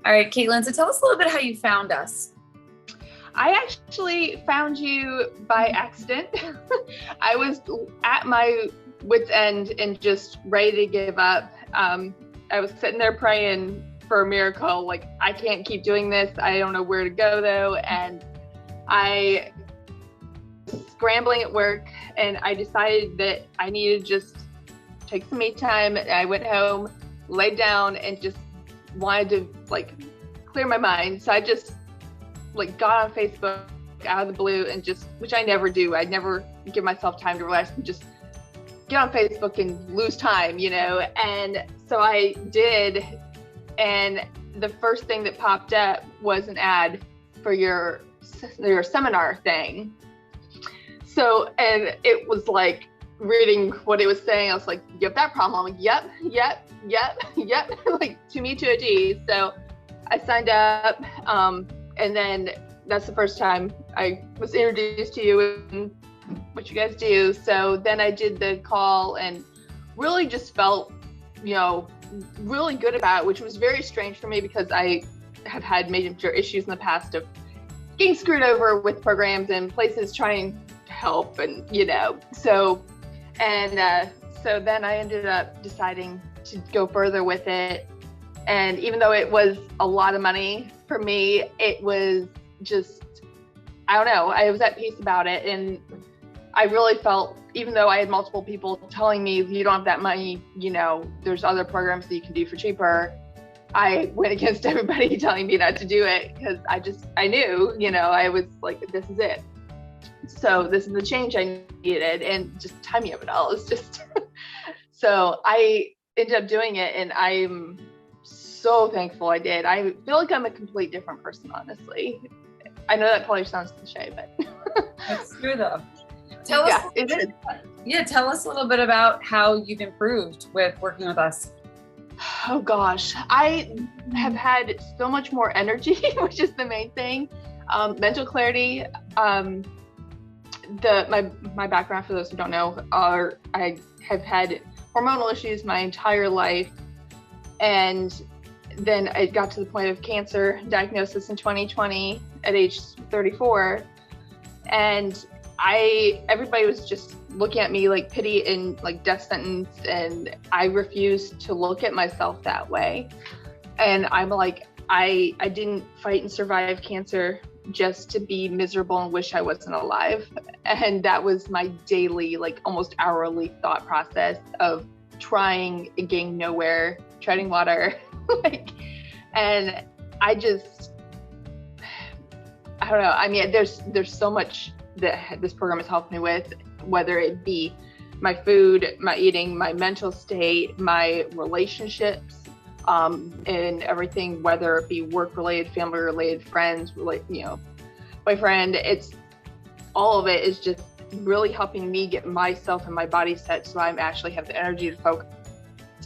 All right, Katelin, so tell us a little bit how you found us. I actually found you by accident. I was at my wit's end and just ready to give up. I was sitting there praying for a miracle. Like, I can't keep doing this. I don't know where to go though. And I was scrambling at work, and I decided that I needed to just take some me time. I went home, laid down, and just wanted to clear my mind. So I just got on Facebook out of the blue and just, which I never do. I never give myself time to relax and just get on Facebook and lose time, And so I did. And the first thing that popped up was an ad for your seminar thing. So, and it was like reading what it was saying. I was like, you have that problem? I'm like, yep. Like, to me, to a T. So I signed up. And then that's the first time I was introduced to you and what you guys do. So then I did the call and really just felt, really good about it, which was very strange for me because I have had major issues in the past of getting screwed over with programs and places trying to help and, so then I ended up deciding to go further with it. And even though it was a lot of money for me, it was just, I don't know, I was at peace about it. And I really felt, even though I had multiple people telling me, you don't have that money, there's other programs that you can do for cheaper, I went against everybody telling me not to do it because I knew, I was like, this is it. So this is the change I needed, and just timing of it all is just, so I ended up doing it, and I'm so thankful I did. I feel like I'm a complete different person, honestly. I know that probably sounds cliche, but it's true though. Tell us a little bit about how you've improved with working with us. Oh gosh, I have had so much more energy, which is the main thing. Mental clarity. My background, for those who don't know, I have had hormonal issues my entire life, and then I got to the point of cancer diagnosis in 2020 at age 34, and everybody was just looking at me like pity and like death sentence, and I refused to look at myself that way. And I'm like, I didn't fight and survive cancer just to be miserable and wish I wasn't alive. And that was my daily, almost hourly thought process of trying and getting nowhere, treading water. And I don't know. I mean, there's so much that this program has helped me with, whether it be my food, my eating, my mental state, my relationships, and everything, whether it be work-related, family-related, friends, boyfriend. It's all of it is just really helping me get myself and my body set, so I actually have the energy to focus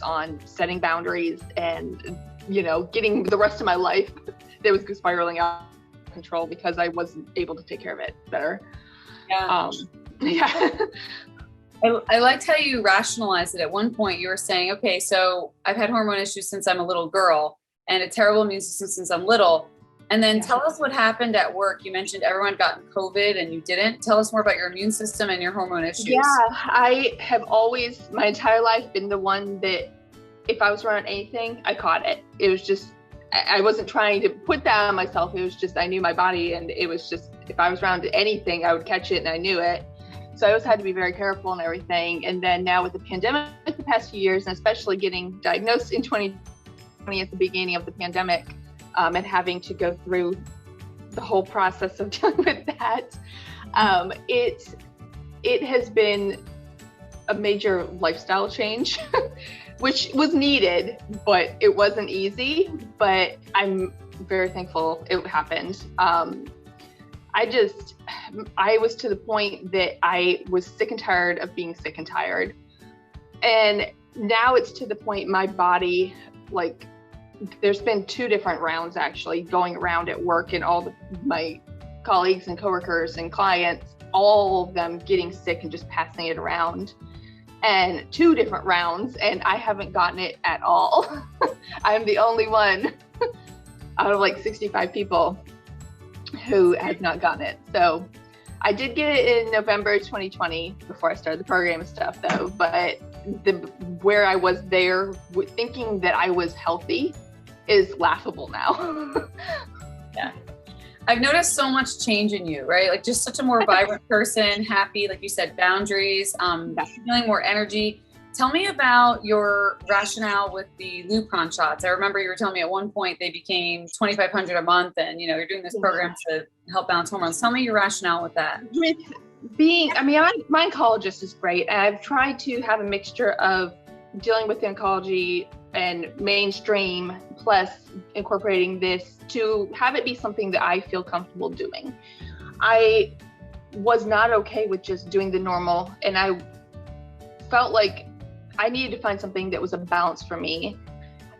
on setting boundaries and, getting the rest of my life that was spiraling out of control because I wasn't able to take care of it better. Yeah. I liked how you rationalized it. At one point you were saying, okay, so I've had hormone issues since I'm a little girl and a terrible immune system since I'm little. And then tell us what happened at work. You mentioned everyone got COVID and you didn't. Tell us more about your immune system and your hormone issues. Yeah, I have always, my entire life, been the one that if I was around anything, I caught it. It was just, I wasn't trying to put that on myself. It was just, I knew my body, and it was just, if I was around anything, I would catch it, and I knew it. So I always had to be very careful and everything. And then now with the pandemic, the past few years, and especially getting diagnosed in 2020 at the beginning of the pandemic, and having to go through the whole process of dealing with that, it has been a major lifestyle change, which was needed, but it wasn't easy. But I'm very thankful it happened. I was to the point that I was sick and tired of being sick and tired. And now it's to the point my body, there's been 2 different rounds actually going around at work, and my colleagues and coworkers and clients, all of them getting sick and just passing it around. And 2 different rounds, and I haven't gotten it at all. I'm the only one. out of like 65 people who had not gotten it. So I did get it in November 2020 before I started the program and stuff though, but where I was there thinking that I was healthy is laughable now. Yeah. I've noticed so much change in you, right? Like just such a more vibrant person, happy, like you said, boundaries, feeling more energy. Tell me about your rationale with the Lupron shots. I remember you were telling me at one point they became $2,500 a month, and you know you're doing this program to help balance hormones. Tell me your rationale with that. With my oncologist is great, and I've tried to have a mixture of dealing with oncology and mainstream plus incorporating this to have it be something that I feel comfortable doing. I was not okay with just doing the normal, and I felt like I needed to find something that was a balance for me.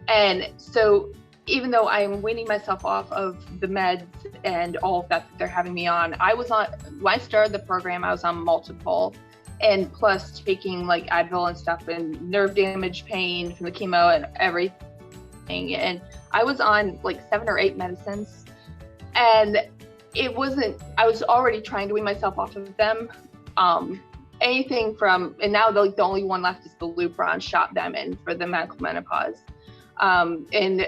And so even though I'm weaning myself off of the meds and all of that they're having me on, when I started the program, I was on multiple, and plus taking like Advil and stuff and nerve damage pain from the chemo and everything. And I was on like 7 or 8 medicines, and I was already trying to wean myself off of them. Anything from, and now the only one left is the Lupron shot them in for the medical menopause. And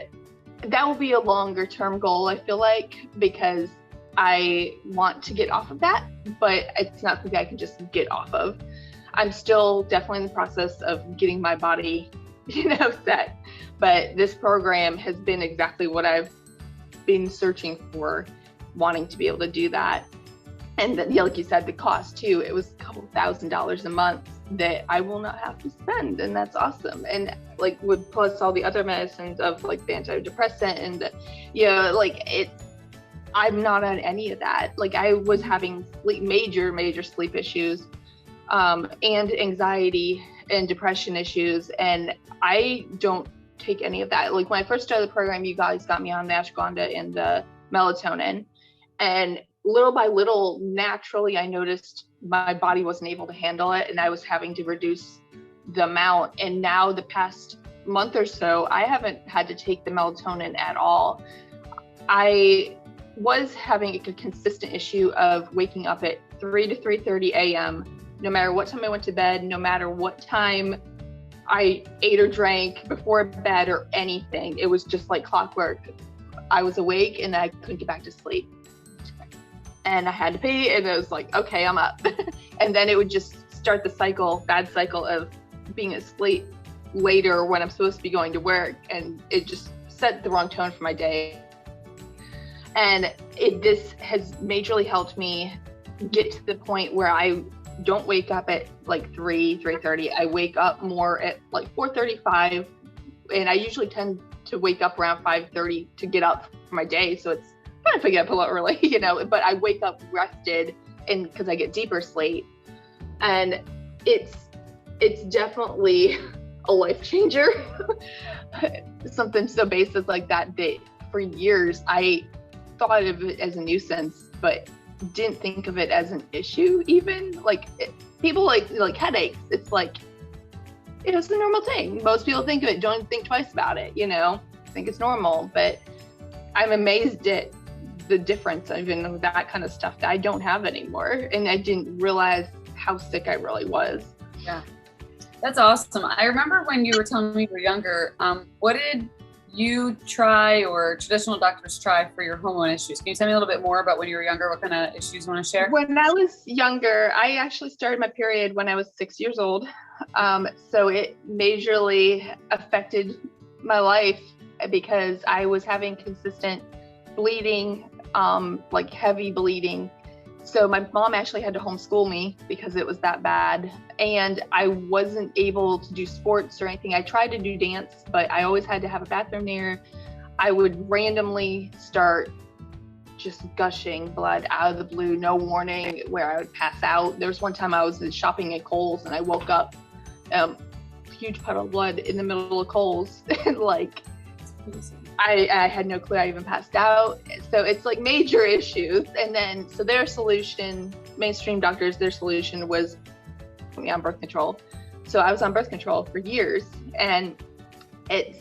that will be a longer term goal, I feel like, because I want to get off of that, but it's not something I can just get off of. I'm still definitely in the process of getting my body, set. But this program has been exactly what I've been searching for, wanting to be able to do that. And then, like you said, the cost too, it was a couple $1,000s a month that I will not have to spend. And that's awesome. And like with plus all the other medicines of like the antidepressant and, I'm not on any of that. Like I was having major sleep issues, and anxiety and depression issues. And I don't take any of that. Like when I first started the program, you guys got me on the ashwagandha and the melatonin, and little by little, naturally, I noticed my body wasn't able to handle it, and I was having to reduce the amount. And now the past month or so, I haven't had to take the melatonin at all. I was having a consistent issue of waking up at 3 to 3:30 a.m., no matter what time I went to bed, no matter what time I ate or drank before bed or anything. It was just like clockwork. I was awake and I couldn't get back to sleep. And I had to pee, and it was like, okay, I'm up. And then it would just start the bad cycle of being asleep later when I'm supposed to be going to work. And it just set the wrong tone for my day. And this has majorly helped me get to the point where I don't wake up at like 3:30. I wake up more at like 4:35. And I usually tend to wake up around 5:30 to get up for my day. So it's kind of get up a little early, but I wake up rested, and because I get deeper sleep. And it's definitely a life changer. Something so basic like that for years I thought of it as a nuisance, but didn't think of it as an issue. Even people like headaches, it's like it's a normal thing. Most people think of it, don't think twice about it, think it's normal. But I'm amazed at the difference, even with that kind of stuff, that I don't have anymore. And I didn't realize how sick I really was. Yeah, that's awesome. I remember when you were telling me you were younger, what did you try or traditional doctors try for your hormone issues? Can you tell me a little bit more about when you were younger, what kind of issues you want to share? When I was younger, I actually started my period when I was 6 years old. So it majorly affected my life because I was having consistent bleeding, like heavy bleeding. So my mom actually had to homeschool me because it was that bad. And I wasn't able to do sports or anything. I tried to do dance, but I always had to have a bathroom near. I would randomly start just gushing blood out of the blue, no warning, where I would pass out. There was one time I was shopping at Kohl's and I woke up, huge puddle of blood in the middle of Kohl's. And I had no clue I even passed out. So it's like major issues. And then, so their solution, mainstream doctors, their solution was put me on birth control. So I was on birth control for years, and it's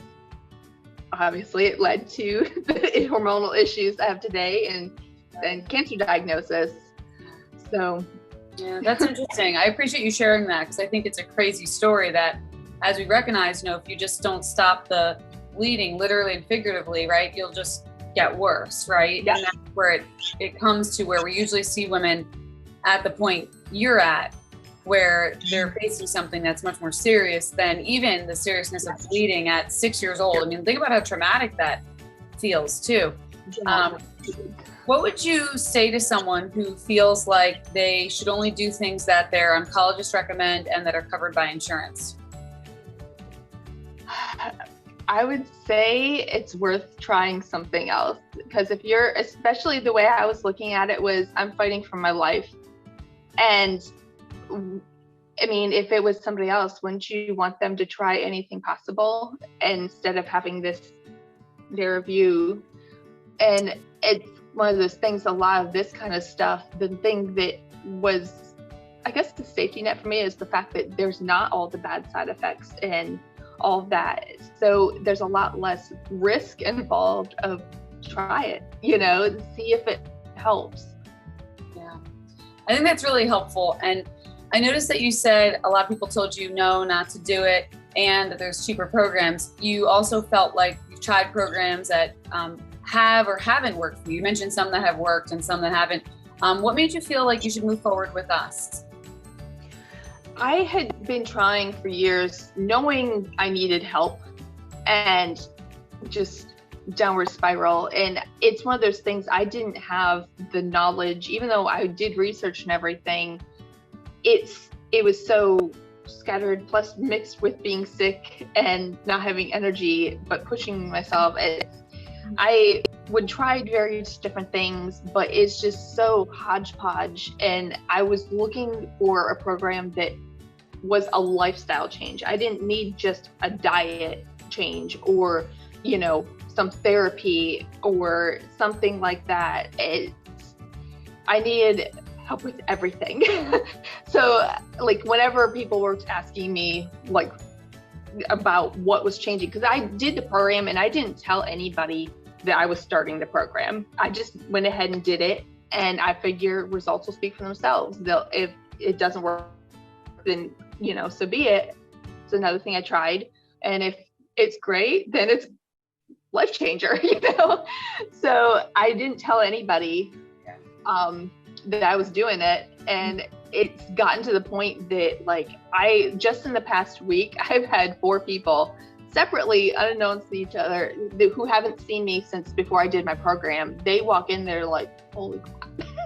obviously it led to the hormonal issues I have today and cancer diagnosis. So yeah, that's interesting. I appreciate you sharing that, because I think it's a crazy story that, as we recognize, if you just don't stop the bleeding, literally and figuratively, right, you'll just get worse, right? Yeah. And that's where it comes to where we usually see women at the point you're at, where they're facing something that's much more serious than even the seriousness of bleeding at 6 years old. I mean, think about how traumatic that feels too. What would you say to someone who feels like they should only do things that their oncologists recommend and that are covered by insurance? I would say it's worth trying something else, because if you're, especially the way I was looking at it was, I'm fighting for my life. And I mean, if it was somebody else, wouldn't you want them to try anything possible instead of having their view? And it's one of those things, a lot of this kind of stuff, the thing that was, I guess, the safety net for me is the fact that there's not all the bad side effects and all of that. So there's a lot less risk involved of try it, see if it helps. Yeah, I think that's really helpful. And I noticed that you said a lot of people told you no, not to do it, and that there's cheaper programs. You also felt like you've tried programs that have or haven't worked for you. You mentioned some that have worked and some that haven't. What made you feel like you should move forward with us? I had been trying for years, knowing I needed help, and just downward spiral. And it's one of those things, I didn't have the knowledge, even though I did research and everything. It was so scattered, plus mixed with being sick and not having energy, but pushing myself. I would try various different things, but it's just so hodgepodge. And I was looking for a program that was a lifestyle change. I didn't need just a diet change or, some therapy or something like that. I needed help with everything. So like whenever people were asking me like about what was changing, because I did the program and I didn't tell anybody that I was starting the program. I just went ahead and did it, and I figure results will speak for themselves. If it doesn't work, then so be it. It's another thing I tried, and if it's great, then it's life changer. So I didn't tell anybody that I was doing it, and it's gotten to the point that like I just in the past week I've had 4 people separately, unbeknownst to each other, who haven't seen me since before I did my program. They walk in, they're like, holy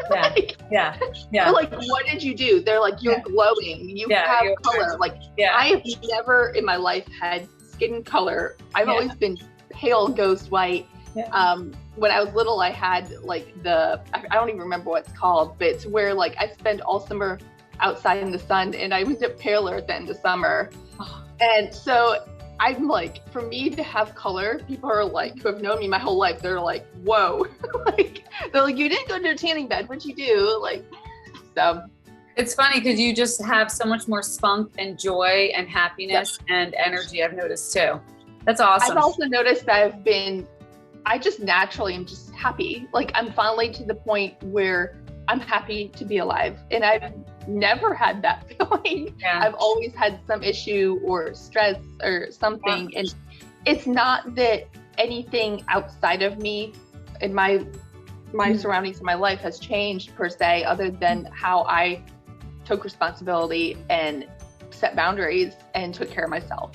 crap. Yeah. They're like, what did you do? They're like, you're glowing. You have color. Like, I have never in my life had skin color. I've always been pale ghost white. When I was little, I had like I don't even remember what it's called, but it's where like I spend all summer outside in the sun, and I went paler at the end of summer. And so I'm like, for me to have color, people are like, who have known me my whole life, they're like, whoa. They're like, you didn't go to a tanning bed, what'd you do? Like, so. It's funny because you just have so much more spunk and joy and happiness and energy, I've noticed too. That's awesome. I've also noticed that I just naturally am just happy. Like I'm finally to the point where I'm happy to be alive. And I've never had that feeling. I've always had some issue or stress or something. And it's not that anything outside of me in my surroundings in my life has changed per se, other than how I took responsibility and set boundaries and took care of myself.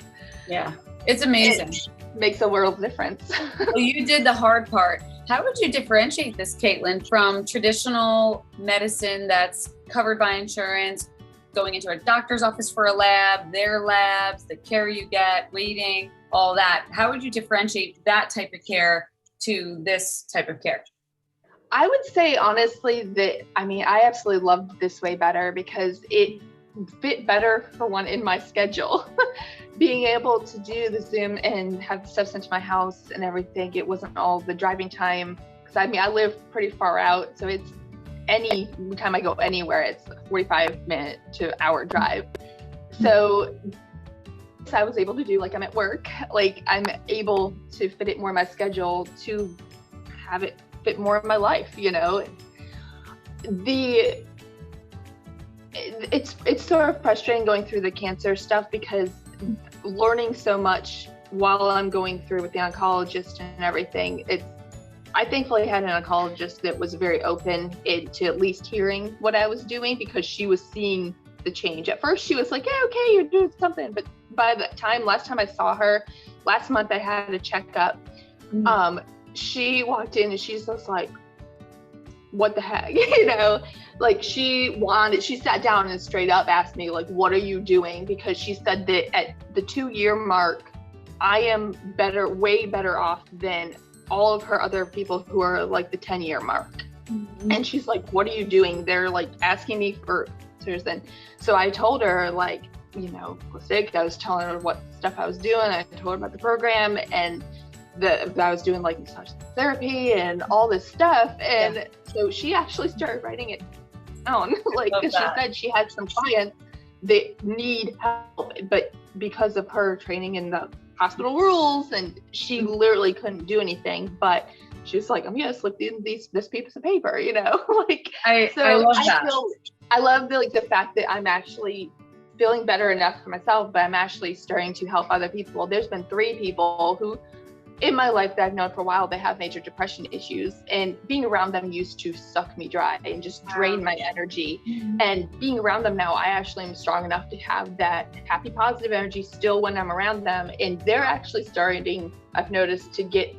Yeah. It's amazing. It makes a world of difference. Well, you did the hard part. How would you differentiate this, Katelin, from traditional medicine that's covered by insurance, going into a doctor's office for a lab, their labs, the care you get, waiting, all that? How would you differentiate that type of care to this type of care? I would say honestly that, I absolutely loved this way better because it fit better for one in my schedule. Being able to do the Zoom and have the stuff sent to my house and everything, it wasn't all the driving time. Because I live pretty far out, so it's any time I go anywhere, it's a 45-minute to hour drive. So I was able to do, like I'm at work, like I'm able to fit it more in my schedule to have it fit more in my life, you know. It's sort of frustrating going through the cancer stuff because learning so much while I'm going through with the oncologist and everything, I thankfully had an oncologist that was very open to at least hearing what I was doing, because she was seeing the change. At first she was like, yeah, okay, you're doing something. But by the last time I saw her, last month I had a checkup. She walked in and she's just like, what the heck? You know, like she sat down and straight up asked me, like, what are you doing? Because she said that at the 2-year mark, I am way better off than all of her other people who are like the 10-year mark. And she's like, what are you doing? They're like asking me for then. So I told her, like, you know, I was telling her what stuff I was doing. I told her about the program and that I was doing like massage therapy and all this stuff. And so she actually started writing it down, like, because she said she had some clients that need help, but because of her training in the hospital rules, and she literally couldn't do anything, but she was like, I'm gonna slip in this piece of paper, you know. Like, I love that. I love the fact that I'm actually feeling better enough for myself, but I'm actually starting to help other people. There's been 3 people who in my life that I've known for a while, they have major depression issues, and being around them used to suck me dry and just drain my energy. And being around them now, I actually am strong enough to have that happy, positive energy still when I'm around them. And they're actually starting, I've noticed, to get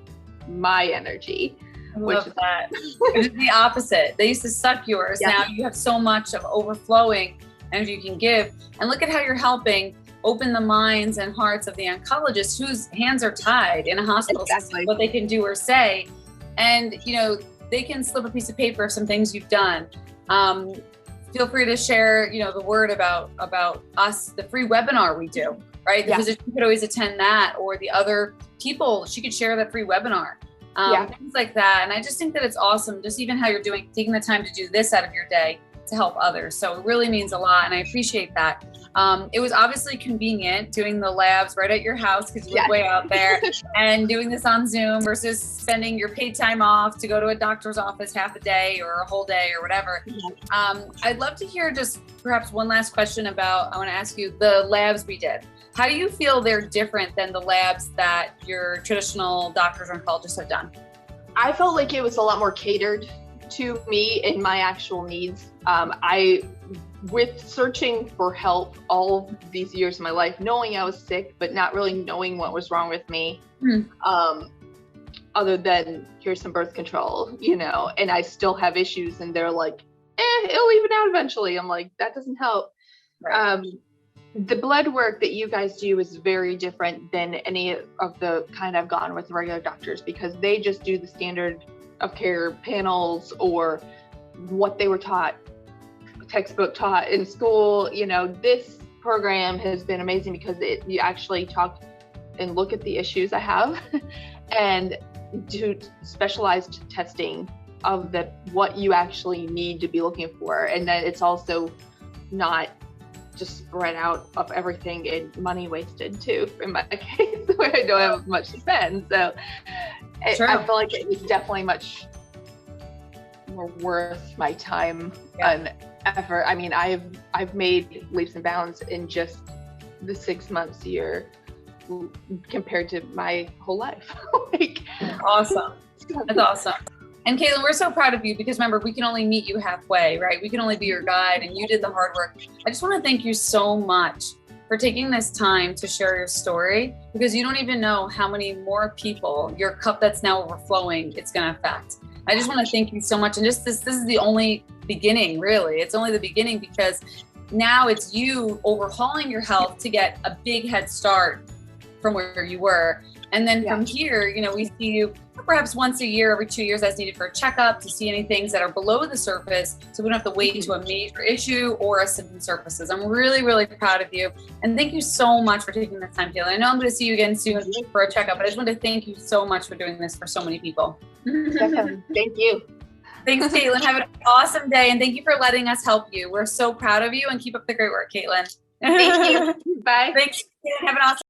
my energy. I love that. It's the opposite. They used to suck yours. Now you have so much of overflowing energy you can give. And look at how you're helping open the minds and hearts of the oncologists whose hands are tied in a hospital system, what they can do or say. And, you know, they can slip a piece of paper of some things you've done. Feel free to share, you know, the word about us, the free webinar we do, right? The physician could always attend that, or the other people, she could share that free webinar. Things like that. And I just think that it's awesome, just even how you're taking the time to do this out of your day to help others. So it really means a lot. And I appreciate that. It was obviously convenient doing the labs right at your house because you live way out there, and doing this on Zoom versus spending your paid time off to go to a doctor's office half a day or a whole day or whatever. I'd love to hear just perhaps one last question about, I want to ask you the labs we did. How do you feel they're different than the labs that your traditional doctors or oncologists have done? I felt like it was a lot more catered to me and my actual needs. With searching for help all these years of my life, knowing I was sick, but not really knowing what was wrong with me, other than here's some birth control, you know, and I still have issues, and they're like, it'll even out eventually. I'm like, that doesn't help. Right. The blood work that you guys do is very different than any of the kind I've gone with regular doctors, because they just do the standard of care panels or what they were taught, textbook taught in school. You know, this program has been amazing because you actually talk and look at the issues I have and do specialized testing of what you actually need to be looking for. And then it's also not just spread out of everything and money wasted too, in my case, where I don't have much to spend. So I feel like it's definitely much more worth my time and effort. I mean, I've made leaps and bounds in just the 6 months here compared to my whole life. Awesome. That's awesome. And Katelin, we're so proud of you because remember, we can only meet you halfway, right? We can only be your guide, and you did the hard work. I just want to thank you so much for taking this time to share your story, because you don't even know how many more people your cup that's now overflowing it's going to affect. I just want to thank you so much. And just this is the only beginning, really. It's only the beginning, because now it's you overhauling your health to get a big head start from where you were. And then from here, you know, we see you perhaps once a year, every 2 years as needed for a checkup to see any things that are below the surface, so we don't have to wait to a major issue or a symptom surfaces. I'm really, really proud of you. And thank you so much for taking this time, Katelin. I know I'm going to see you again soon for a checkup, but I just want to thank you so much for doing this for so many people. Thank you. Thanks, Katelin. Have an awesome day. And thank you for letting us help you. We're so proud of you, and keep up the great work, Katelin. Thank you. Bye. Thanks. Have an awesome